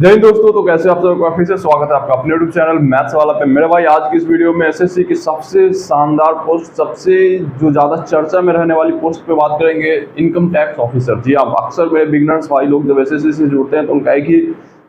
जय हिंद दोस्तों, तो कैसे आप सबका फिर से स्वागत है आपका अपने यूट्यूब चैनल मैथ्स वाला पे। मेरे भाई आज की इस वीडियो में एसएससी की सबसे शानदार पोस्ट, सबसे जो ज्यादा चर्चा में रहने वाली पोस्ट पे बात करेंगे, इनकम टैक्स ऑफिसर। जी आप अक्सर मेरे बिगनर्स भाई लोग जब एसएससी से जुड़ते हैं तो उनका एक ही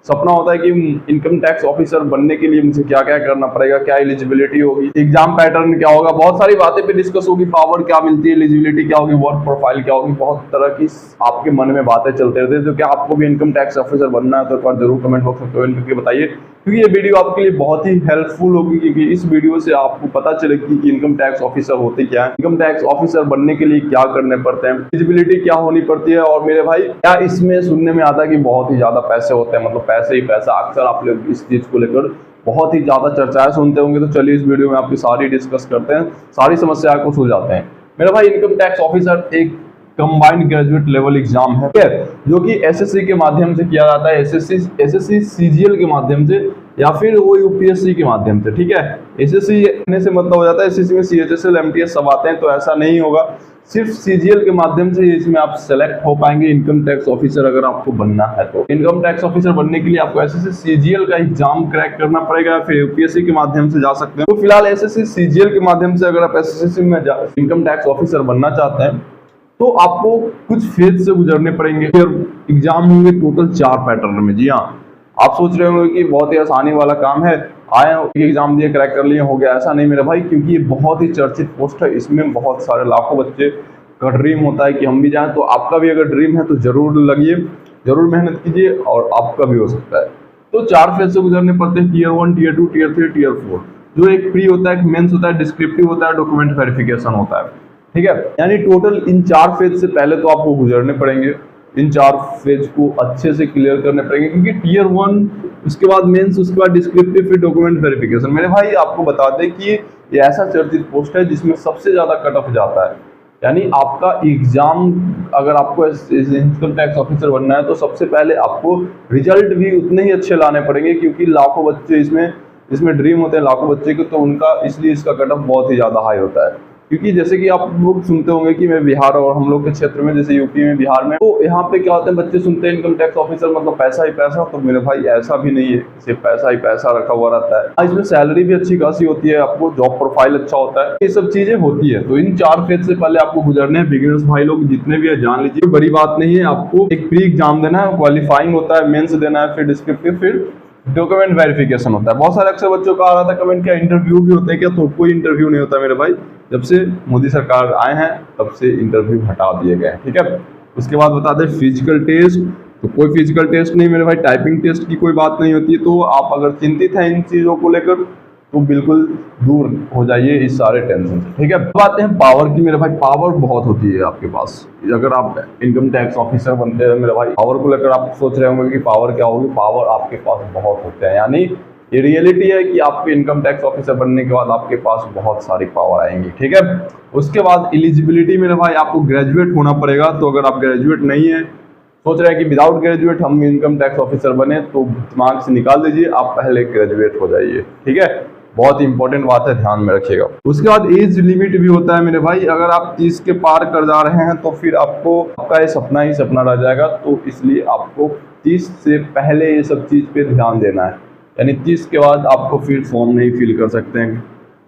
सपना होता है कि इनकम टैक्स ऑफिसर बनने के लिए मुझे क्या क्या करना पड़ेगा, क्या एलिजिबिलिटी होगी, एग्जाम पैटर्न क्या होगा, बहुत सारी बातें पे डिस्कस होगी, पावर क्या मिलती है, एलिजिबिलिटी क्या होगी, वर्क प्रोफाइल क्या होगी, बहुत तरह की आपके मन में बातें चलते रहते हैं। तो क्या आपको भी इनकम टैक्स ऑफिसर बनना है तो एक बार जरूर कमेंट बॉक्स में कमेंट करके बताइए, क्योंकि ये वीडियो आपके लिए बहुत ही हेल्पफुल होगी। क्योंकि इस वीडियो से आपको पता चलेगी कि इनकम टैक्स ऑफिसर होते क्या है, इनकम टैक्स ऑफिसर बनने के लिए क्या करने पड़ते हैं, एलिजिबिलिटी क्या होनी पड़ती है, और मेरे भाई क्या इसमें सुनने में आता है कि बहुत ही ज्यादा पैसे होते हैं, मतलब पैसे ही पैसा। अक्सर आप लोग इस चीज को लेकर बहुत ही ज्यादा चर्चाएं सुनते होंगे। तो चलिए इस वीडियो में आपकी सारी डिस्कस करते हैं, सारी समस्या को सुलझाते हैं। मेरा भाई इनकम टैक्स ऑफिसर एक कंबाइंड ग्रेजुएट लेवल एग्जाम है, जो कि एसएससी के माध्यम से किया जाता है, एसएससी सीजीएल के माध्यम से या फिर वो यूपीएससी के माध्यम से। ठीक है, एसएससी कहने से मतलब हो जाता है एसएससी में सीएचएसएल एमटीएस सब आते हैं, तो ऐसा नहीं होगा, सिर्फ सीजीएल के माध्यम से इसमें आप सेलेक्ट हो पाएंगे इनकम टैक्स ऑफिसर अगर आपको बनना है। तो इनकम टैक्स ऑफिसर बनने के लिए आपको एसएससी सीजीएल का एग्जाम क्रैक करना पड़ेगा, फिर यूपीएससी के माध्यम से जा सकते हैं। तो फिलहाल एसएससी सीजीएल के माध्यम से अगर आप एसएससी में इनकम टैक्स ऑफिसर बनना चाहते हैं तो आपको कुछ फेज से गुजरने पड़ेंगे। फिर एग्जाम होंगे टोटल 4 पैटर्न में। जी हाँ, आप सोच रहे होंगे कि बहुत ही आसानी वाला काम है, आए एग्जाम दिए क्रैक कर लिए हो गया। ऐसा नहीं मेरे भाई, क्योंकि ये बहुत ही चर्चित पोस्ट है, इसमें बहुत सारे लाखों बच्चे का ड्रीम होता है कि हम भी जाएं। तो आपका भी अगर ड्रीम है तो जरूर लगिए, जरूर मेहनत कीजिए और आपका भी हो सकता है। तो 4 फेज से गुजरने पड़ते हैं, टीयर 1, टीयर 2, टीयर 3, टीयर 4। जो एक प्री होता है, एक मेंस होता है, डिस्क्रिप्टिव होता है, डॉक्यूमेंट वेरिफिकेशन होता है। ठीक है, यानी टोटल इन 4 फेज से पहले तो आपको गुजरने पड़ेंगे, इन 4 फेज को अच्छे से क्लियर करने पड़ेंगे। क्योंकि टीयर 1, उसके बाद मेंस, उसके बाद डिस्क्रिप्टिव, फिर डॉक्यूमेंट वेरिफिकेशन। मेरे भाई आपको बता दें कि ये ऐसा चर्चित पोस्ट है जिसमें सबसे ज्यादा कट ऑफ जाता है। यानी आपका एग्जाम, अगर आपको इनकम टैक्स ऑफिसर बनना है तो सबसे पहले आपको रिजल्ट भी उतने ही अच्छे लाने पड़ेंगे, क्योंकि लाखों बच्चे इसमें ड्रीम होते हैं लाखों बच्चे के, तो उनका इसलिए इसका कट ऑफ बहुत ही ज्यादा हाई होता है। क्योंकि जैसे कि आप लोग सुनते होंगे कि मैं बिहार और हम लोग के क्षेत्र में, जैसे यूपी में, बिहार में, तो यहाँ पे क्या होता है, बच्चे सुनते हैं इनकम टैक्स ऑफिसर मतलब पैसा ही पैसा। तो मेरे भाई ऐसा भी नहीं है, सिर्फ पैसा ही पैसा रखा हुआ रहता है। इसमें सैलरी भी अच्छी खासी होती है, आपको जॉब प्रोफाइल अच्छा होता है, ये सब चीजें होती है। तो इन 4 फेज से पहले आपको गुजरने हैं। बिगिनर्स भाई लोग जितने भी है जान लीजिए, बड़ी बात नहीं है। आपको एक प्री एग्जाम देना है, क्वालिफाइंग होता है, मेंस देना है, फिर डिस्क्रिप्टिव, फिर डॉक्यूमेंट वेरिफिकेशन होता है। बहुत सारे अक्सर बच्चों का आ रहा था कमेंट, क्या इंटरव्यू भी होता है क्या? तो कोई इंटरव्यू नहीं होता मेरे भाई, जब से मोदी सरकार आए हैं तब से इंटरव्यू हटा दिए गए। ठीक है, उसके बाद बता दें फिजिकल टेस्ट, तो कोई फिजिकल टेस्ट नहीं मेरे भाई, टाइपिंग टेस्ट की कोई बात नहीं होती है। तो आप अगर चिंतित हैं इन चीजों को लेकर तो बिल्कुल दूर हो जाइए इस सारे टेंशन से। ठीक है, अब आते हैं पावर की। मेरे भाई पावर बहुत होती है आपके पास, अगर आप इनकम टैक्स ऑफिसर बनते हैं मेरे भाई, पावर को लेकर आप सोच रहे होंगे कि पावर क्या होगी। पावर आपके पास बहुत होते हैं, यानी ये रियलिटी है कि आपके इनकम टैक्स ऑफिसर बनने के बाद आपके पास बहुत सारी पावर आएंगी। ठीक है, उसके बाद एलिजिबिलिटी मेरे भाई, आपको ग्रेजुएट होना पड़ेगा। तो अगर आप ग्रेजुएट नहीं है, सोच रहे हैं कि विदाउट ग्रेजुएट हम इनकम टैक्स ऑफिसर बने, तो दिमाग से निकाल दीजिए, आप पहले ग्रेजुएट हो जाइए। ठीक है, बहुत ही इंपॉर्टेंट बात है, ध्यान में रखिएगा। उसके बाद एज लिमिट भी होता है मेरे भाई, अगर आप 30 के पार कर जा रहे हैं तो फिर आपका ये सपना ही सपना रह जाएगा। तो इसलिए आपको 30 से पहले ये सब चीज पे ध्यान देना है, यानी 30 के बाद आपको फिर फॉर्म नहीं फिल कर सकते हैं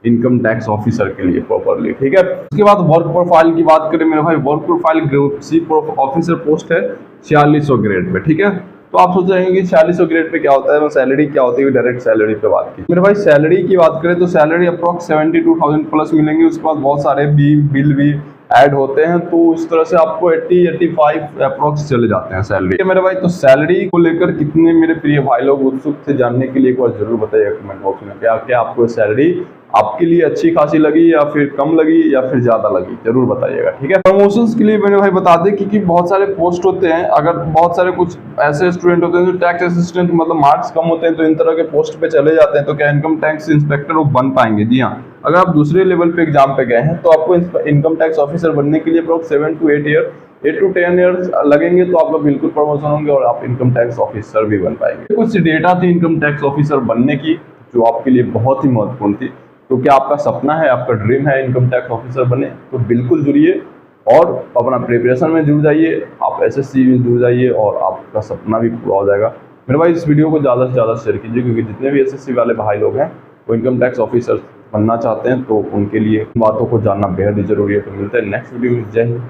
इनकम टैक्स ऑफिसर के लिए प्रॉपरली। ठीक है, उसके बाद वर्क प्रोफाइल की बात करें मेरे भाई, work profile group C officer post है 4600 ग्रेड पे। ठीक है, तो आप सोच रहे हैं कि 4600 ग्रेड पे क्या होता है, सैलरी क्या होती है, डायरेक्ट सैलरी पे बात की। मेरे भाई सैलरी की बात करें तो सैलरी अप्रॉक्स 72,000 प्लस मिलेंगे। उसके बाद बहुत सारे बिल भी ऐड होते हैं, तो इस तरह से आपको 80-85 अप्रॉक्स चले जाते हैं सैलरी मेरे भाई। तो सैलरी को लेकर कितने मेरे प्रिय भाई लोग उत्सुक थे जानने के लिए, एक बार जरूर बताइए कमेंट बॉक्स में, क्या क्या आपको सैलरी आपके लिए अच्छी खासी लगी या फिर कम लगी या फिर ज्यादा लगी, जरूर बताइएगा। ठीक है, प्रमोशंस के लिए मेरे भाई बता दें क्योंकि बहुत सारे पोस्ट होते हैं, अगर बहुत सारे कुछ ऐसे स्टूडेंट होते हैं जो टैक्स असिस्टेंट मतलब मार्क्स कम होते हैं तो इन तरह के पोस्ट पे चले जाते हैं, तो क्या इनकम टैक्स इंस्पेक्टर वो बन पाएंगे? जी हाँ, अगर आप दूसरे लेवल पे एग्जाम पे गए हैं तो आपको इनकम टैक्स ऑफिसर बनने के लिए approx 7 to 8 year 8 to 10 years लगेंगे, तो आपका बिल्कुल प्रमोशन होंगे और आप इनकम टैक्स ऑफिसर भी बन पाएंगे। कुछ डेटा थी इनकम टैक्स ऑफिसर बनने की जो आपके लिए बहुत ही महत्वपूर्ण थी। तो क्या आपका सपना है, आपका ड्रीम है इनकम टैक्स ऑफिसर बने, तो बिल्कुल जुड़िए और अपना प्रिपरेशन में जुड़ जाइए, आप एसएससी में जुड़ जाइए और आपका सपना भी पूरा हो जाएगा। मेरे भाई इस वीडियो को ज़्यादा से ज़्यादा शेयर कीजिए, क्योंकि जितने भी एसएससी वाले भाई लोग हैं वो इनकम टैक्स ऑफिसर बनना चाहते हैं, तो उनके लिए बातों को जानना बेहद ही जरूरी है। तो मिलते हैं नेक्स्ट वीडियो में। जय हिंद।